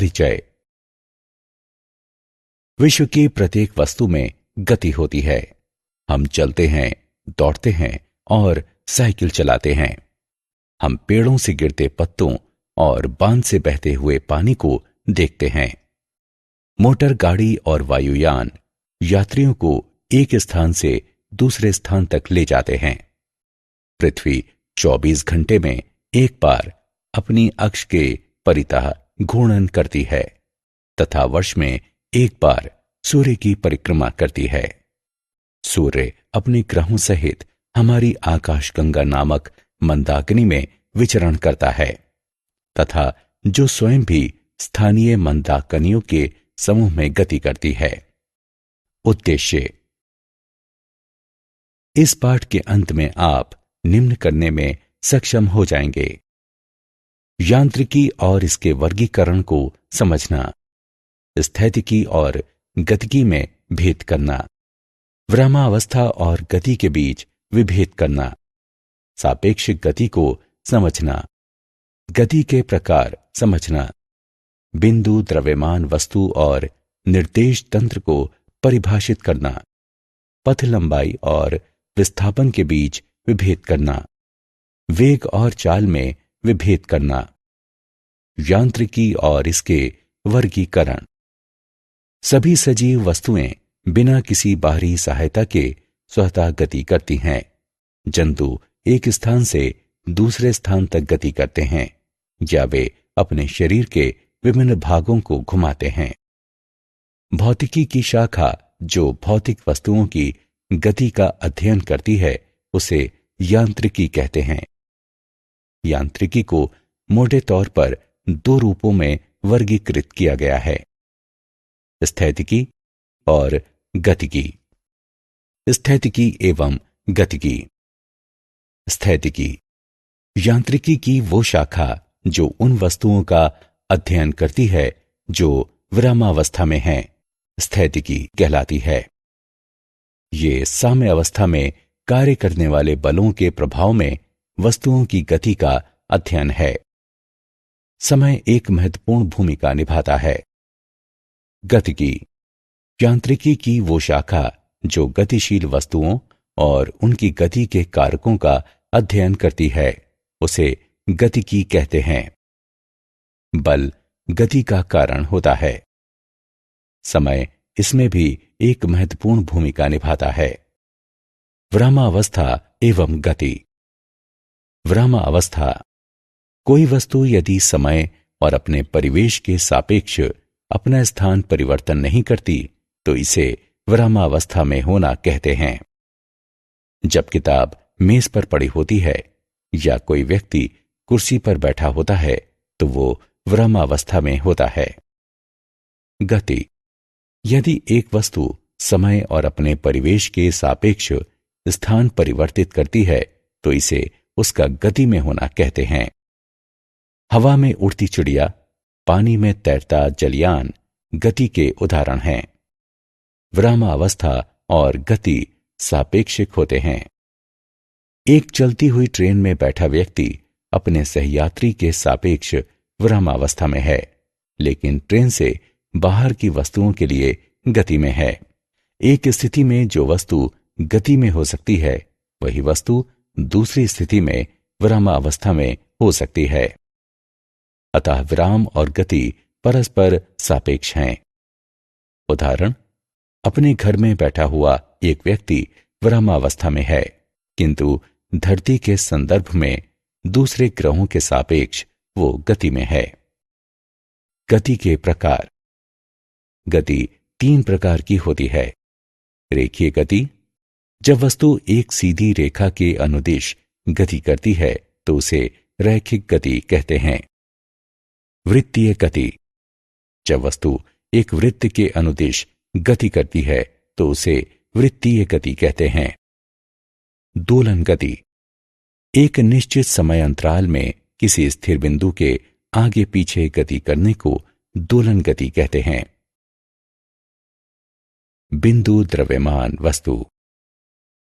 परिचय। विश्व की प्रत्येक वस्तु में गति होती है। हम चलते हैं, दौड़ते हैं और साइकिल चलाते हैं। हम पेड़ों से गिरते पत्तों और बांध से बहते हुए पानी को देखते हैं। मोटर गाड़ी और वायुयान यात्रियों को एक स्थान से दूसरे स्थान तक ले जाते हैं। पृथ्वी 24 घंटे में एक बार अपनी अक्ष के परितः घूर्णन करती है तथा वर्ष में एक बार सूर्य की परिक्रमा करती है। सूर्य अपने ग्रहों सहित हमारी आकाशगंगा नामक मंदाकिनी में विचरण करता है तथा जो स्वयं भी स्थानीय मंदाकिनियों के समूह में गति करती है। उद्देश्य। इस पाठ के अंत में आप निम्न करने में सक्षम हो जाएंगे: यांत्रिकी और इसके वर्गीकरण को समझना, स्थैतिकी और गतिकी में भेद करना, विरामावस्था और गति के बीच विभेद करना, सापेक्षिक गति को समझना, गति के प्रकार समझना, बिंदु, द्रव्यमान वस्तु और निर्देश तंत्र को परिभाषित करना, पथ लंबाई और विस्थापन के बीच विभेद करना, वेग और चाल में विभेद करना, यांत्रिकी और इसके वर्गीकरण। सभी सजीव वस्तुएं बिना किसी बाहरी सहायता के स्वतः गति करती हैं। जंतु एक स्थान से दूसरे स्थान तक गति करते हैं या वे अपने शरीर के विभिन्न भागों को घुमाते हैं। भौतिकी की शाखा जो भौतिक वस्तुओं की गति का अध्ययन करती है उसे यांत्रिकी कहते हैं। यांत्रिकी को मोटे तौर पर दो रूपों में वर्गीकृत किया गया है: स्थैतिकी और गतिकी। स्थैतिकी एवं गतिकी। स्थैतिकी यांत्रिकी की वो शाखा जो उन वस्तुओं का अध्ययन करती है जो विरामावस्था में हैं, स्थैतिकी कहलाती है। ये साम्य अवस्था में कार्य करने वाले बलों के प्रभाव में वस्तुओं की गति का अध्ययन है। समय एक महत्वपूर्ण भूमिका निभाता है। गतिकी यांत्रिकी की वो शाखा जो गतिशील वस्तुओं और उनकी गति के कारकों का अध्ययन करती है उसे गतिकी कहते हैं। बल गति का कारण होता है। समय इसमें भी एक महत्वपूर्ण भूमिका निभाता है। विरामावस्था एवं गति। विरामावस्था। कोई वस्तु यदि समय और अपने परिवेश के सापेक्ष अपना स्थान परिवर्तन नहीं करती तो इसे विरामावस्था में होना कहते हैं। जब किताब मेज पर पड़ी होती है या कोई व्यक्ति कुर्सी पर बैठा होता है तो वो विरामावस्था में होता है। गति। यदि एक वस्तु समय और अपने परिवेश के सापेक्ष स्थान परिवर्तित करती है तो इसे उसका गति में होना कहते हैं। हवा में उड़ती चिड़िया, पानी में तैरता जलयान गति के उदाहरण हैं। विरामावस्था और गति सापेक्षिक होते हैं। एक चलती हुई ट्रेन में बैठा व्यक्ति अपने सहयात्री के सापेक्ष विरामावस्था में है, लेकिन ट्रेन से बाहर की वस्तुओं के लिए गति में है। एक स्थिति में जो वस्तु गति में हो सकती है वही वस्तु दूसरी स्थिति में विरामावस्था में हो सकती है। अतः विराम और गति परस्पर सापेक्ष हैं। उदाहरण: अपने घर में बैठा हुआ एक व्यक्ति विरामावस्था में है, किंतु धरती के संदर्भ में दूसरे ग्रहों के सापेक्ष वो गति में है। गति के प्रकार। गति 3 प्रकार की होती है। रेखीय गति। जब वस्तु एक सीधी रेखा के अनुदिश गति करती है तो उसे रैखिक गति कहते हैं। वृत्तीय गति। जब वस्तु एक वृत्त के अनुदिश गति करती है तो उसे वृत्तीय गति कहते हैं। दोलन गति। एक निश्चित समय अंतराल में किसी स्थिर बिंदु के आगे पीछे गति करने को दोलन गति कहते हैं। बिंदु द्रव्यमान वस्तु।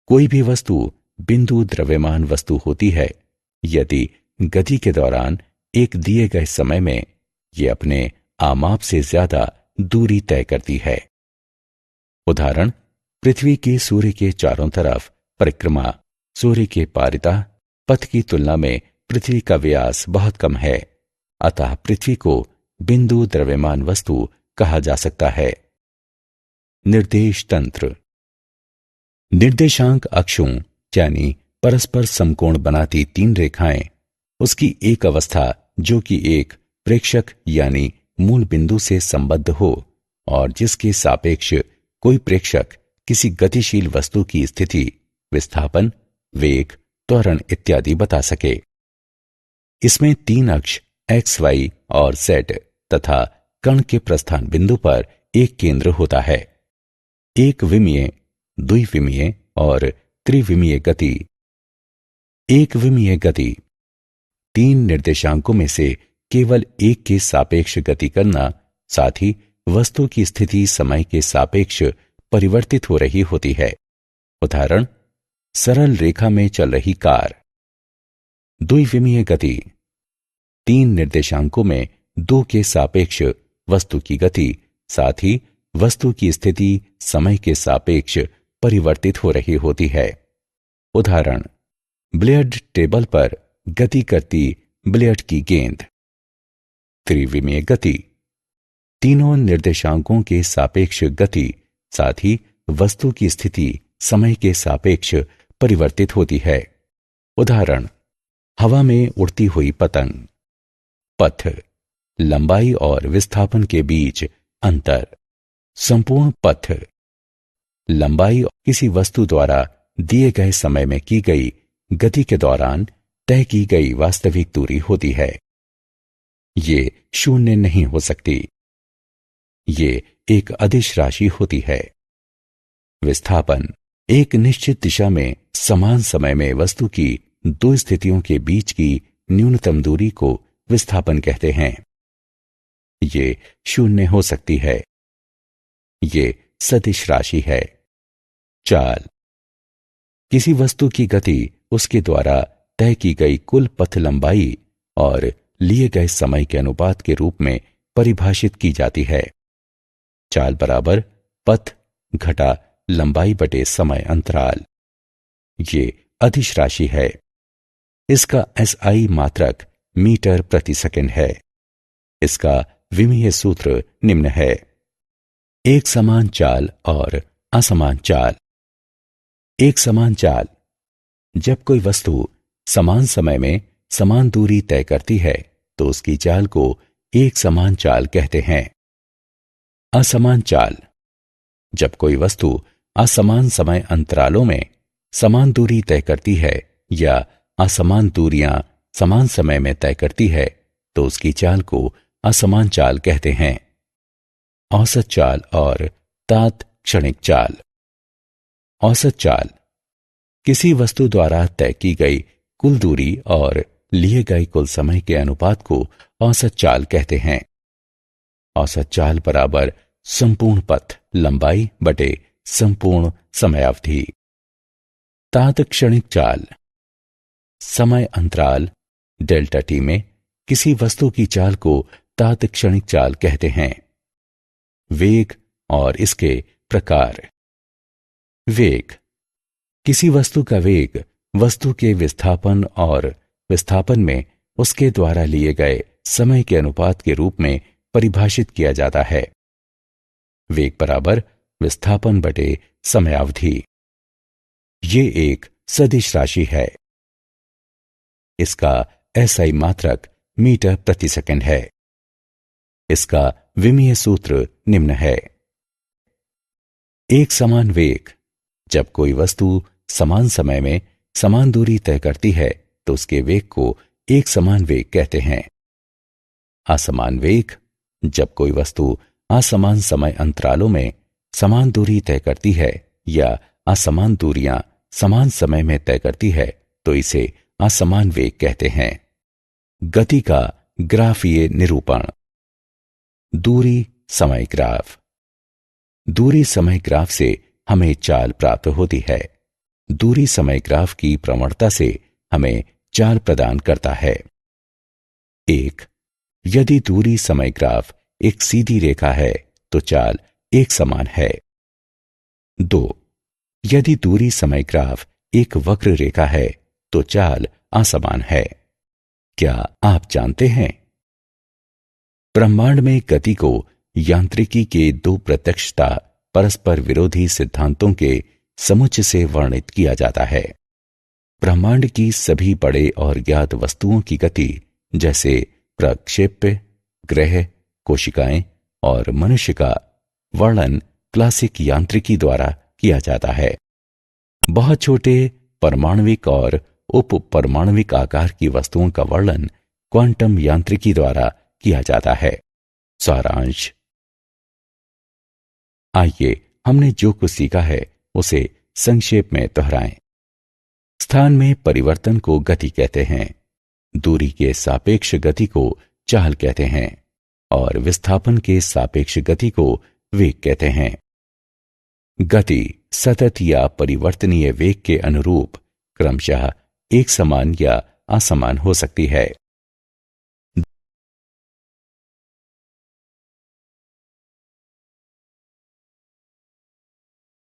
कोई भी वस्तु बिंदु द्रव्यमान वस्तु होती है यदि गति के दौरान एक दिए गए समय में ये अपने आमाप से ज्यादा दूरी तय करती है। उदाहरण, पृथ्वी की सूर्य के चारों तरफ परिक्रमा सूर्य के पारिता पथ की तुलना में पृथ्वी का व्यास बहुत कम है, अतः पृथ्वी को बिंदु द्रव्यमान वस्तु कहा जा सकता है। निर्देश तंत्र। निर्देशांक अक्षों यानी परस्पर समकोण बनाती तीन रेखाएं, उसकी एक अवस्था जो कि एक प्रेक्षक यानी मूल बिंदु से संबद्ध हो और जिसके सापेक्ष कोई प्रेक्षक किसी गतिशील वस्तु की स्थिति, विस्थापन, वेग, त्वरण इत्यादि बता सके। इसमें तीन अक्ष एक्स, वाई और जेड तथा कण के प्रस्थान बिंदु पर एक केंद्र होता है। एक विमीय, द्विविमीय और त्रिविमीय गति। एक विमीय गति तीन निर्देशांकों में से केवल एक के सापेक्ष गति करना, साथ ही वस्तु की स्थिति समय के सापेक्ष परिवर्तित हो रही होती है। उदाहरण, सरल रेखा में चल रही कार। द्विविमीय गति तीन निर्देशांकों में दो के सापेक्ष वस्तु की गति, साथ ही वस्तु की स्थिति समय के सापेक्ष परिवर्तित हो रही होती है। उदाहरण, बिलियर्ड टेबल पर गति करती बिलियर्ड की गेंद। त्रिविमीय गति तीनों निर्देशांकों के सापेक्ष गति, साथ ही वस्तु की स्थिति समय के सापेक्ष परिवर्तित होती है। उदाहरण, हवा में उड़ती हुई पतंग। पथ लंबाई और विस्थापन के बीच अंतर। संपूर्ण पथ लंबाई किसी वस्तु द्वारा दिए गए समय में की गई गति के दौरान तय की गई वास्तविक दूरी होती है। ये शून्य नहीं हो सकती। ये एक अदिश राशि होती है। विस्थापन एक निश्चित दिशा में समान समय में वस्तु की दो स्थितियों के बीच की न्यूनतम दूरी को विस्थापन कहते हैं। ये शून्य हो सकती है। ये सदिश राशि है। चाल किसी वस्तु की गति उसके द्वारा तय की गई कुल पथ लंबाई और लिए गए समय के अनुपात के रूप में परिभाषित की जाती है। चाल बराबर पथ घटा लंबाई बटे समय अंतराल। ये अदिश राशि है। इसका एसआई मात्रक मीटर प्रति सेकंड है। इसका विमीय सूत्र निम्न है। एक समान चाल और असमान चाल। एक समान चाल जब कोई वस्तु समान समय में समान दूरी तय करती है तो उसकी चाल को एक समान चाल कहते हैं। असमान चाल जब कोई वस्तु असमान समय अंतरालों में समान दूरी तय करती है या असमान दूरियां समान समय में तय करती है तो उसकी चाल को असमान चाल कहते हैं। औसत चाल और तात्क्षणिक चाल। औसत चाल किसी वस्तु द्वारा तय की गई कुल दूरी और लिए गए कुल समय के अनुपात को औसत चाल कहते हैं। औसत चाल बराबर संपूर्ण पथ लंबाई बटे संपूर्ण समयावधि। तात्क्षणिक चाल समय अंतराल डेल्टा टी में किसी वस्तु की चाल को तात्क्षणिक चाल कहते हैं। वेग और इसके प्रकार। वेग किसी वस्तु का वेग वस्तु के विस्थापन और विस्थापन में उसके द्वारा लिए गए समय के अनुपात के रूप में परिभाषित किया जाता है। वेग बराबर विस्थापन बटे समयावधि। ये एक सदिश राशि है। इसका एसआई मात्रक मीटर प्रति सेकंड है। इसका विमीय सूत्र निम्न है। एक समान वेग जब कोई वस्तु समान समय में समान दूरी तय करती है तो उसके वेग को एक समान वेग कहते हैं। असमान वेग जब कोई वस्तु असमान समय अंतरालों में समान दूरी तय करती है या असमान दूरियां समान समय में तय करती है तो इसे असमान वेग कहते हैं। गति का ग्राफीय निरूपण। दूरी समय ग्राफ। दूरी समय ग्राफ से हमें चाल प्राप्त होती है। दूरी समय ग्राफ की प्रवणता से हमें चाल प्रदान करता है। एक, यदि दूरी समय ग्राफ एक सीधी रेखा है तो चाल एक समान है। 2. यदि दूरी समय ग्राफ एक वक्र रेखा है तो चाल असमान है। क्या आप जानते हैं? ब्रह्मांड में गति को यांत्रिकी के दो प्रत्यक्षता परस्पर विरोधी सिद्धांतों के समुच्चय से वर्णित किया जाता है। ब्रह्मांड की सभी बड़े और ज्ञात वस्तुओं की गति, जैसे प्रक्षेप्य, ग्रह, कोशिकाएं और मनुष्य का वर्णन क्लासिक यांत्रिकी द्वारा किया जाता है। बहुत छोटे परमाणविक और उप परमाणविक आकार की वस्तुओं का वर्णन क्वांटम यांत्रिकी द्वारा किया जाता है। सारांश। आइए हमने जो कुछ सीखा है उसे संक्षेप में दोहराएं। स्थान में परिवर्तन को गति कहते हैं, दूरी के सापेक्ष गति को चाल कहते हैं और विस्थापन के सापेक्ष गति को वेग कहते हैं। गति सतत या परिवर्तनीय वेग के अनुरूप क्रमशः एक समान या असमान हो सकती है।